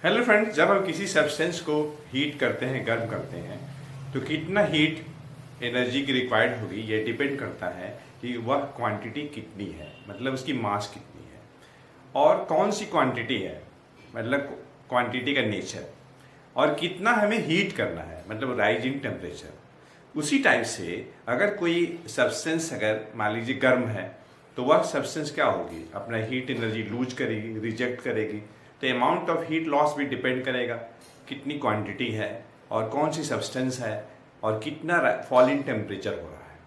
Hello friends, जब हम किसी सब्सटेंस को हीट करते हैं, गर्म करते हैं, तो कितना हीट एनर्जी की रिक्वायर्ड होगी ये डिपेंड करता है कि वह क्वांटिटी कितनी है, मतलब उसकी मास कितनी है और कौन सी क्वांटिटी है, मतलब क्वांटिटी का नेचर और कितना हमें हीट करना है, मतलब राइजिंग टेम्परेचर। उसी टाइप से अगर कोई सब्सटेंस अगर मान लीजिए गर्म है तो वह सब्सटेंस क्या होगी, अपना हीट एनर्जी लूज करेगी, रिजेक्ट करेगी। तो अमाउंट ऑफ हीट लॉस भी डिपेंड करेगा कितनी क्वांटिटी है और कौन सी सब्सटेंस है और कितना फॉल इन टेम्परेचर हो रहा है।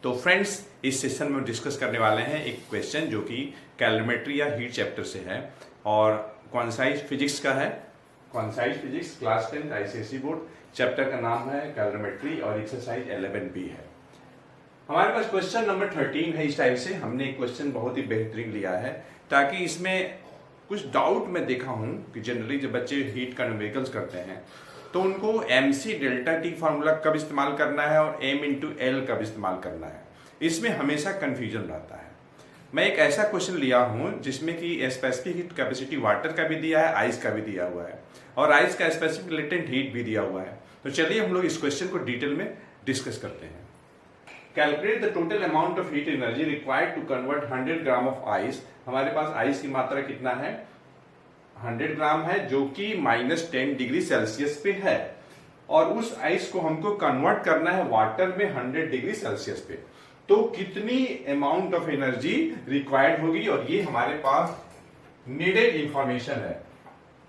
तो फ्रेंड्स, इस सेशन में डिस्कस करने वाले हैं एक क्वेश्चन जो कि कैलोरीमेट्री या हीट चैप्टर से है और क्वांटाइज फिजिक्स का है। Quantize physics class 10 ICSE board, chapter का नाम है कैलोरीमेट्री और एक्सरसाइज 11B है। हमारे पास क्वेश्चन नंबर 13 है। इस टाइप से हमने एक क्वेश्चन बहुत ही बेहतरीन लिया है ताकि इसमें कुछ डाउट मैं देखा हूं कि जनरली जब बच्चे हीट का न्यूमेरिकल्स करते हैं तो उनको MC डेल्टा टी फार्मूला कब इस्तेमाल करना है और M इंटू एल कब इस्तेमाल करना है, इसमें हमेशा कंफ्यूजन रहता है। मैं एक ऐसा क्वेश्चन लिया हूं जिसमें कि स्पेसिफिक हीट कैपेसिटी वाटर का भी दिया है, आइस का भी दिया हुआ है और आइस का स्पेसिफिक लेटेंट हीट भी दिया हुआ है। तो चलिए हम लोग इस क्वेश्चन को डिटेल में डिस्कस करते हैं। Calculate the total amount of heat energy required to convert 100 gram of ice. हमारे पास आइस की मात्रा कितना है, 100 ग्राम है, जो कि -10 डिग्री सेल्सियस पे है और उस आइस को हमको कन्वर्ट करना है वाटर में 100 डिग्री सेल्सियस पे। तो कितनी अमाउंट ऑफ एनर्जी रिक्वायर्ड होगी, और ये हमारे पास नीडेड इंफॉर्मेशन है,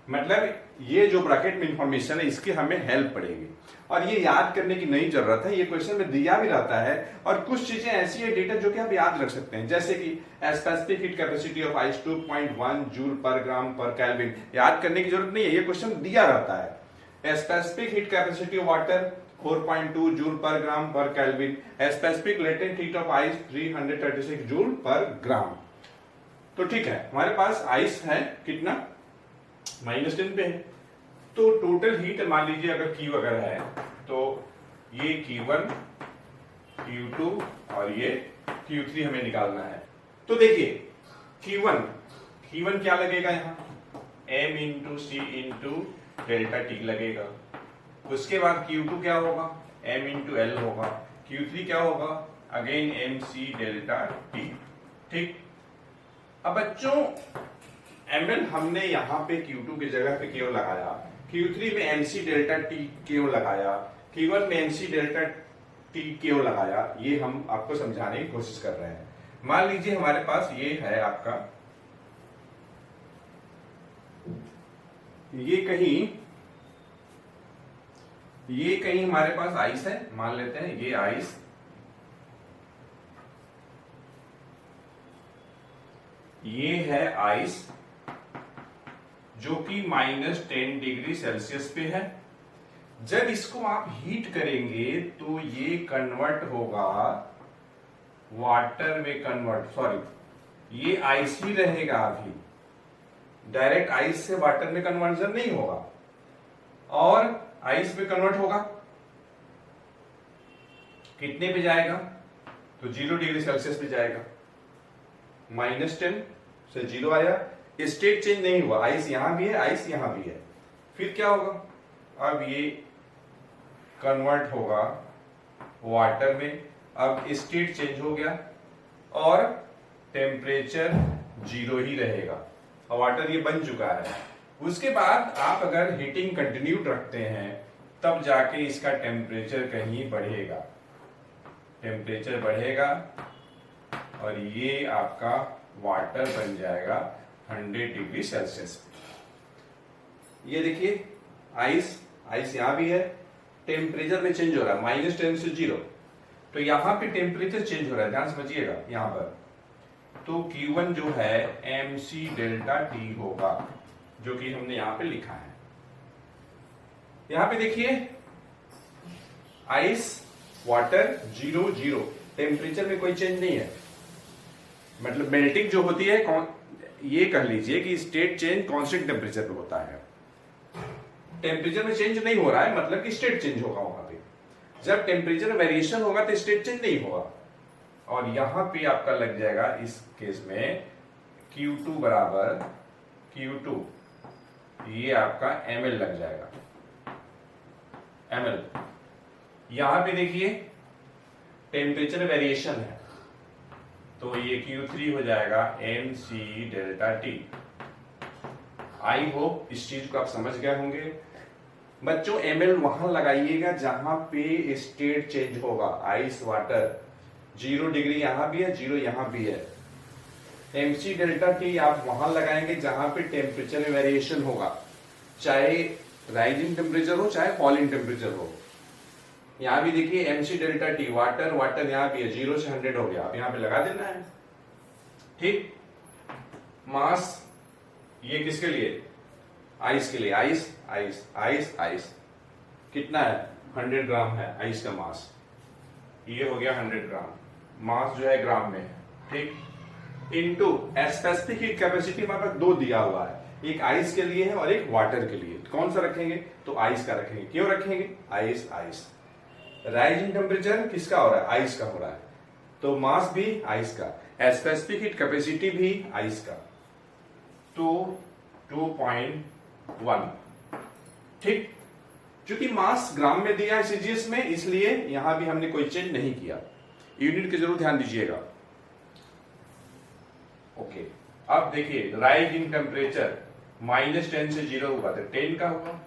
मतलब ये जो ब्रैकेट में इंफॉर्मेशन है इसकी हमें हेल्प पड़ेगी और ये याद करने की नहीं जरूरत है, ये क्वेश्चन में दिया भी रहता है और कुछ चीजें ऐसी है डेटा जो कि आप याद रख सकते हैं, जैसे कि specific heat capacity of ice 2.1 joule per gram per kelvin. याद करने की जरूरत नहीं है, ये क्वेश्चन दिया रहता है। Specific heat capacity of water 4.2 joule per gram per kelvin. Specific latent heat of ice 336 joule per gram. तो ठीक है, हमारे पास आइस है कितना, -10 पे है। तो टोटल हीट मान लीजिए अगर Q अगर है तो ये Q1 Q2 और ये Q3 हमें निकालना है। तो देखिए Q1 क्या लगेगा, यहाँ M इंटू सी इंटू डेल्टा टी लगेगा। उसके बाद Q2 क्या होगा, M इंटू एल होगा। Q3 क्या होगा, again M C delta T. ठीक, अब बच्चों ml हमने यहाँ पे Q2 की जगह पे क्यों लगाया, Q3 में MC डेल्टा T क्यों लगाया, Q1 में MC डेल्टा T क्यों लगाया, ये हम आपको समझाने की कोशिश कर रहे हैं। मान लीजिए हमारे पास ये है आपका, ये कहीं हमारे पास आइस है, मान लेते हैं ये आइस, ये है आइस जो कि -10 डिग्री सेल्सियस पे है। जब इसको आप हीट करेंगे तो ये कन्वर्ट होगा वाटर में, ये आइस ही रहेगा, अभी डायरेक्ट आइस से वाटर में कन्वर्जन नहीं होगा और आइस में कन्वर्ट होगा कितने पे जाएगा, तो 0 डिग्री सेल्सियस पे जाएगा। -10 से 0 आया, स्टेट चेंज नहीं हुआ, आइस यहां भी है, आइस यहां भी है। फिर क्या होगा, अब ये कन्वर्ट होगा वाटर में, अब स्टेट चेंज हो गया और टेम्परेचर 0 ही रहेगा और वाटर ये बन चुका है। उसके बाद आप अगर हीटिंग कंटिन्यू रखते हैं तब जाके इसका टेम्परेचर कहीं बढ़ेगा, टेम्परेचर बढ़ेगा और ये आपका वाटर बन जाएगा 100 डिग्री सेल्सियस। ये देखिए आइस यहां भी है, टेम्परेचर में चेंज हो रहा है -10 से 0, तो यहां पे टेम्परेचर चेंज हो रहा है, ध्यान समझिएगा यहां पर। तो Q1 जो है MC डेल्टा T होगा, जो कि हमने यहां पे लिखा है। यहां पे देखिए आइस वाटर 0 टेम्परेचर में कोई चेंज नहीं है, मतलब मेल्टिंग जो होती है, ये कह लीजिए कि स्टेट चेंज कांस्टेंट टेम्परेचर पे होता है, टेम्परेचर में चेंज नहीं हो रहा है, मतलब कि स्टेट चेंज होगा वहां पे। जब टेम्परेचर वेरिएशन होगा तो स्टेट चेंज नहीं होगा और यहां पे आपका लग जाएगा इस केस में Q2 बराबर Q2, ये आपका ml लग जाएगा, ml। यहां पे देखिए टेम्परेचर वेरिएशन है, तो ये Q3 हो जाएगा mc delta T. I hope इस चीज को आप समझ गए होंगे। बच्चों ml वहां लगाइएगा जहां पे स्टेट चेंज होगा, आइस वाटर। 0 डिग्री यहां भी है, 0 यहां भी है। mc डेल्टा टी आप वहां लगाएंगे जहां पे टेम्परेचर में वेरिएशन होगा, चाहे राइजिंग टेम्परेचर हो चाहे फॉलिंग टेम्परेचर हो। यहां भी देखिए mc delta T, water water यहां भी है, 0 से 100 हो गया, आप यहां पे लगा देना है। ठीक, मास ये किसके लिए, आइस के लिए, आइस आइस आइस आइस कितना है, 100 ग्राम है आइस का मास। ये हो गया 100 ग्राम, मास जो है ग्राम में है। ठीक, इनटू स्पेसिफिक हीट कैपेसिटी हमारे पास 2 दिया हुआ है, एक आइस के लिए है और एक वाटर के लिए। कौन सा रखेंगे, तो आइस का रखेंगे। क्यों रखेंगे, आइस आइस। राइजिंग टेम्परेचर किसका हो रहा है, आइस का हो रहा है, तो मास भी आइस का, स्पेसिफिक हीट कैपेसिटी भी आइस का, तो 2.1। ठीक, चूंकि मास ग्राम में दिया है सीजीएस में, इसलिए यहां भी हमने कोई चेंज नहीं किया। यूनिट की जरूर ध्यान दीजिएगा। ओके, अब देखिए राइज इन टेम्परेचर -10 से 0 हुआ तो 10 का हुआ।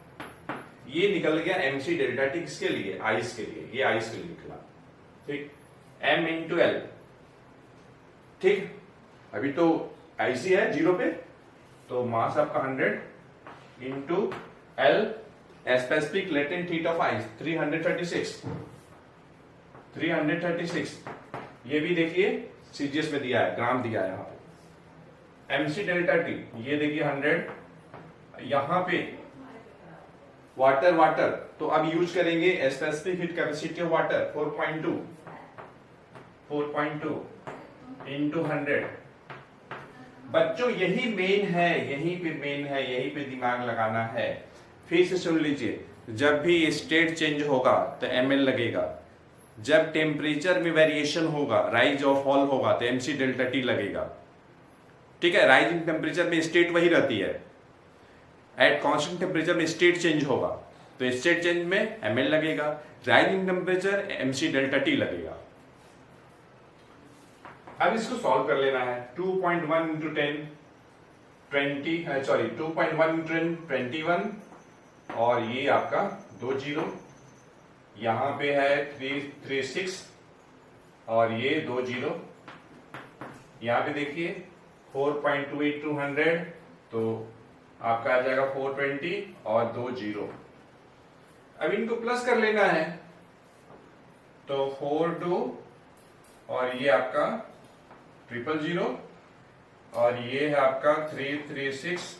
ये निकल गया mc डेल्टा टी, किसके लिए, आइस के लिए, ये आइस के लिए निकला। ठीक, m इंटू एल। ठीक, अभी तो आइस ही है 0 पे, तो मास आपका 100 into L, specific latent heat of ice 336। ये भी देखिए सीजीएस में दिया है, ग्राम दिया है यहां पे। mc डेल्टा टी ये देखिए 100, यहां पे वाटर वाटर, तो अब यूज करेंगे specific heat capacity of water 4.2 into 100। बच्चों यही मेन है, यहीं पे मेन है, यहीं पे दिमाग लगाना है। फिर से सुन लीजिए, जब भी स्टेट चेंज होगा तो ml लगेगा, जब टेम्परेचर में वेरिएशन होगा, राइज और फॉल होगा, तो mc डेल्टा टी लगेगा। ठीक है, राइजिंग टेम्परेचर में स्टेट वही रहती है, एट कांस्टेंट टेम्परेचर में स्टेट चेंज होगा तो स्टेट चेंज में ml लगेगा, rising temperature mc delta T लगेगा। अब इसको सॉल्व कर लेना है। 2.1 इंटू 10 20, सॉरी 2.1 इंटू 10 21, और ये आपका 2 जीरो, यहां पे है 336 और ये 2 जीरो। यहां पे देखिए 4.28 टू 100, तो आपका आ जाएगा 420 और 2 जीरो। अब इनको प्लस कर लेना है, तो 42 और ये आपका 000 और ये है आपका 336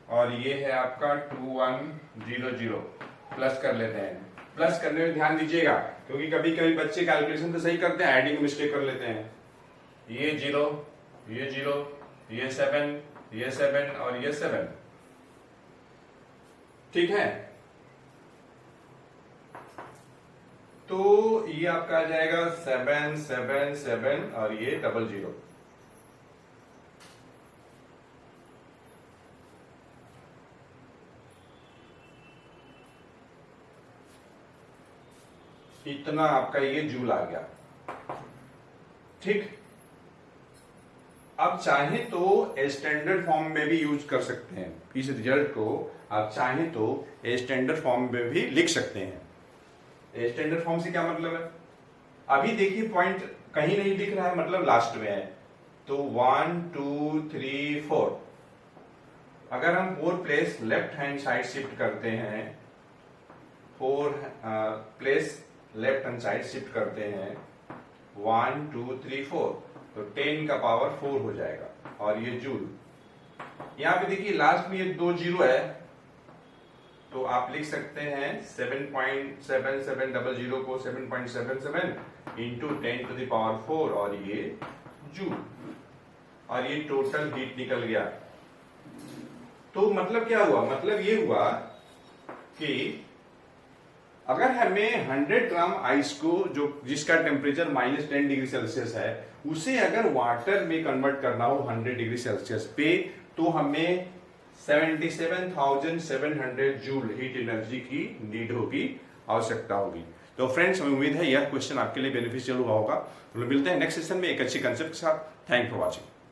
और ये है आपका 2100। प्लस कर लेते हैं। प्लस करने में ध्यान दीजिएगा, क्योंकि कभी कभी बच्चे कैलकुलेशन तो सही करते हैं, एडिंग मिस्टेक कर लेते हैं। ये 0, ये 0, ये 7, ये 7 और ये 7। ठीक है, तो ये आपका आ जाएगा 7 7 7 और ये 00। इतना आपका ये जूल आ गया। ठीक, आप चाहें तो स्टैंडर्ड फॉर्म में भी यूज कर सकते हैं, इस रिजल्ट को आप चाहें तो स्टैंडर्ड फॉर्म में भी लिख सकते हैं। स्टैंडर्ड फॉर्म से क्या मतलब है, अभी देखिए पॉइंट कहीं नहीं दिख रहा है, मतलब लास्ट में है, तो 1 2 3 4। अगर हम 4 place left hand side shift करते हैं, 4 place left hand side shift करते हैं, 1 2 3 4, तो 10 का पावर 4 हो जाएगा और ये जूल। यहां पे देखिए लास्ट में ये 2 जीरो है, तो आप लिख सकते हैं 7.7700 को 7.77 इंटू 10 टू द पावर 4 और ये जूल, और ये टोटल हीट निकल गया। तो मतलब क्या हुआ, मतलब ये हुआ कि अगर हमें 100 ग्राम आइस को, जो जिसका टेम्परेचर -10 डिग्री सेल्सियस है, उसे अगर वाटर में कन्वर्ट करना हो 100 डिग्री सेल्सियस पे, तो हमें 77,700 जूल हीट एनर्जी की नीड होगी, आवश्यकता होगी। तो फ्रेंड्स, हमें उम्मीद है यह क्वेश्चन आपके लिए बेनिफिशियल हुआ होगा। तो मिलते हैं नेक्स्ट सेशन में एक अच्छी कंसेप्ट के साथ। Thank for watching.